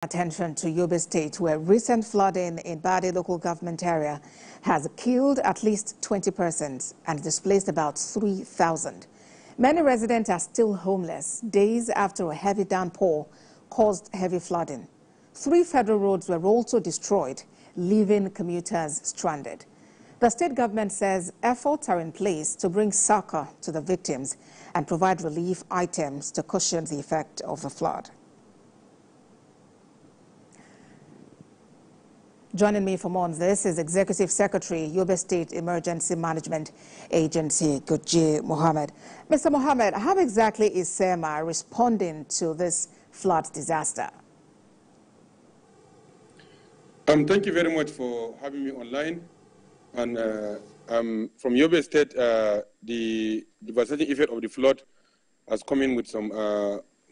Attention to Yobe State, where recent flooding in Bade local government area has killed at least 20 persons and displaced about 3,000. Many residents are still homeless days after a heavy downpour caused heavy flooding. 3 federal roads were also destroyed, leaving commuters stranded. The state government says efforts are in place to bring succor to the victims and provide relief items to cushion the effect of the flood. Joining me for more on this is Executive Secretary, Yobe State Emergency Management Agency, Goji Mohammed. Mr. Mohammed, how exactly is SEMA responding to this flood disaster? Thank you very much for having me online. And from Yobe State, the devastating effect of the flood has come in with some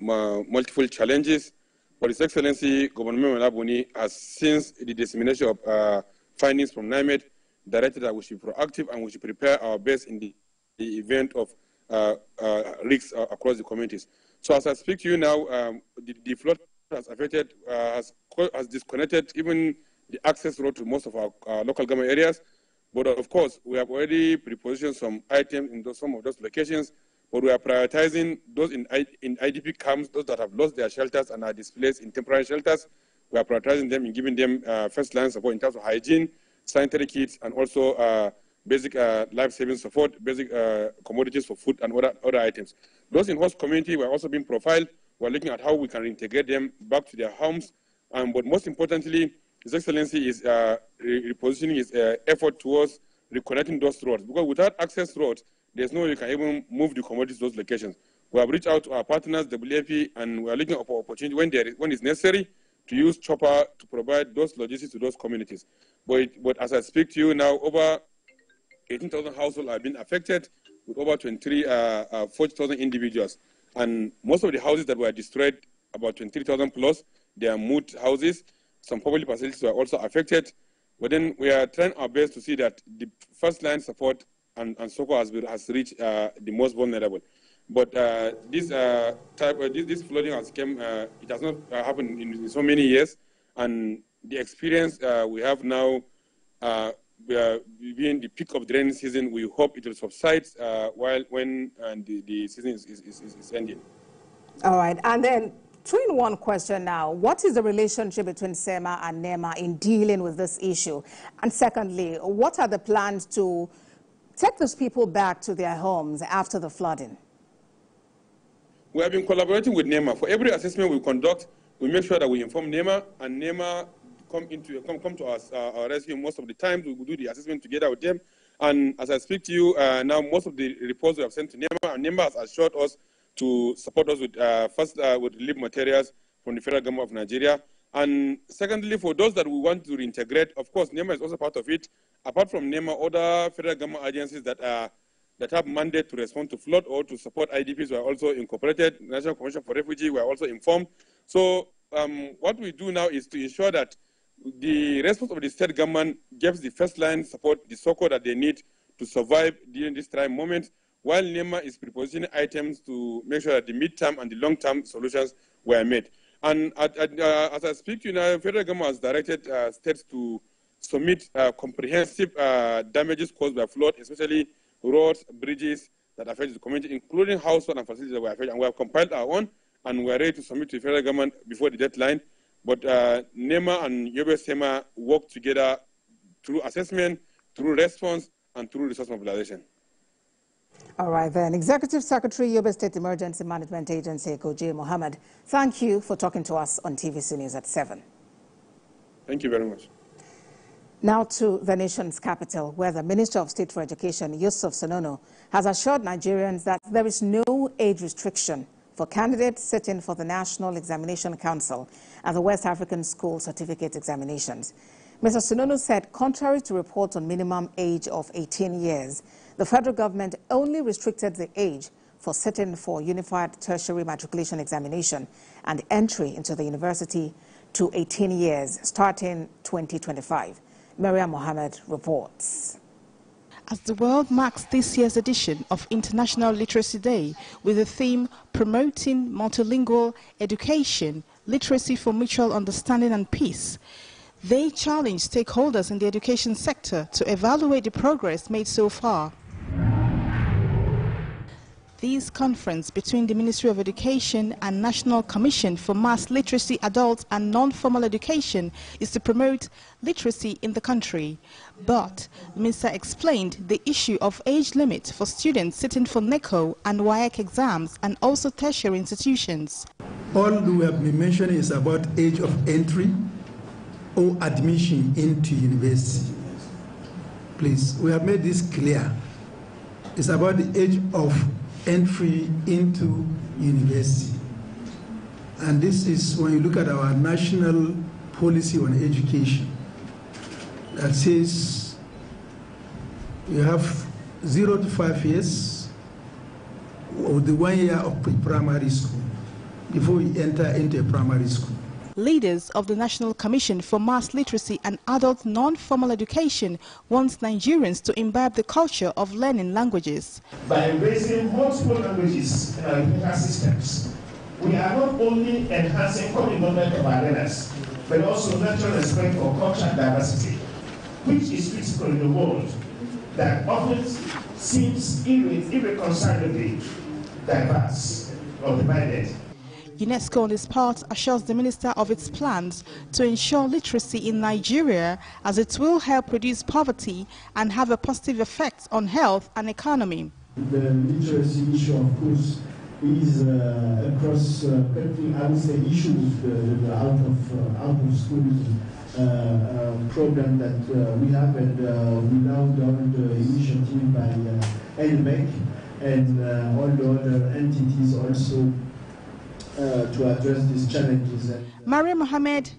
multiple challenges. But His Excellency Governor Malabuni has, since the dissemination of findings from NIMED, directed that we should be proactive and we should prepare our best in the event of risks across the communities. So as I speak to you now, the flood has affected, has disconnected even the access road to most of our local government areas. But of course, we have already prepositioned some items in some of those locations. But we are prioritizing those in IDP camps, those that have lost their shelters and are displaced in temporary shelters. We are prioritizing them and giving them first-line support in terms of hygiene, sanitary kits, and also basic life-saving support, basic commodities for food and other items. Those in host community were also being profiled. We're looking at how we can reintegrate them back to their homes. But most importantly, His Excellency is repositioning his effort towards reconnecting those roads. Because without access roads, there's no way you can even move the commodities to those locations. We have reached out to our partners, WAEC, and we are looking for opportunity when it's necessary to use chopper to provide those logistics to those communities. But as I speak to you now, over 18,000 households have been affected with over 40,000 individuals. And most of the houses that were destroyed, about 23,000 plus, they are moot houses. Some public facilities were also affected. But then we are trying our best to see that the first line support and SOCO has reached the most vulnerable. But this flooding has come, it has not happened in so many years. And the experience we have now, we are being the peak of the rainy season. We hope it will subside when the season is ending. All right. And then, two-in-one question now. What is the relationship between SEMA and NEMA in dealing with this issue? And secondly, what are the plans to take those people back to their homes after the flooding? We have been collaborating with NEMA. For every assessment we conduct, we make sure that we inform NEMA, and NEMA come to us, our rescue. Most of the time, we do the assessment together with them. And as I speak to you now, most of the reports we have sent to NEMA, and NEMA has assured us to support us with with relief materials from the federal government of Nigeria. And secondly, for those that we want to reintegrate, of course, NEMA is also part of it. Apart from NEMA, other federal government agencies that have mandate to respond to flood or to support IDPs were also incorporated. National Commission for Refugees were also informed. So what we do now is to ensure that the response of the state government gives the first line support, the SOCO that they need to survive during this trying moment, while NEMA is prepositioning items to make sure that the mid-term and the long-term solutions were made. And as I speak to you now, the federal government has directed states to submit comprehensive damages caused by flood, especially roads, bridges that affect the community, including household and facilities that were affected. And we have compiled our own, and we are ready to submit to the federal government before the deadline. But NEMA and Yobe SEMA work together through assessment, through response, and through resource mobilization. All right, then. Executive Secretary, Yobe State Emergency Management Agency, Goji Mohammed, thank you for talking to us on TVC News at 7. Thank you very much. Now to the nation's capital, where the Minister of State for Education, Yusuf Sununu, has assured Nigerians that there is no age restriction for candidates sitting for the National Examination Council and the West African School Certificate Examinations. Mr. Sununu said, contrary to reports on minimum age of 18 years, the federal government only restricted the age for sitting for Unified Tertiary Matriculation Examination and entry into the university to 18 years, starting 2025. Maria Mohammed reports. As the world marks this year's edition of International Literacy Day with the theme Promoting Multilingual Education, Literacy for Mutual Understanding and Peace. They challenged stakeholders in the education sector to evaluate the progress made so far. This conference between the Ministry of Education and National Commission for Mass Literacy, Adult and Non-Formal Education is to promote literacy in the country. But the Minister explained the issue of age limit for students sitting for NECO and WAEC exams and also tertiary institutions. All we have been mentioning is about age of entry or admission into university. Please, we have made this clear. It's about the age of entry into university. And this is when you look at our national policy on education that says you have 0 to 5 years or the 1 year of pre-primary school before you enter into a primary school. Leaders of the National Commission for Mass Literacy and Adult Non-Formal Education want Nigerians to imbibe the culture of learning languages. By embracing multiple languages in our educational systems, we are not only enhancing common knowledge of our learners, but also nurturing respect for culture and diversity, which is critical in a world that often seems irreconcilably diverse or divided. UNESCO, on its part, assures the Minister of its plans to ensure literacy in Nigeria, as it will help reduce poverty and have a positive effect on health and economy. The literacy issue, of course, is across country, I would say, issues, the out of school program that we have, and we now done the initiative by NECO and all the other entities also to address these challenges. Maria Mohammed,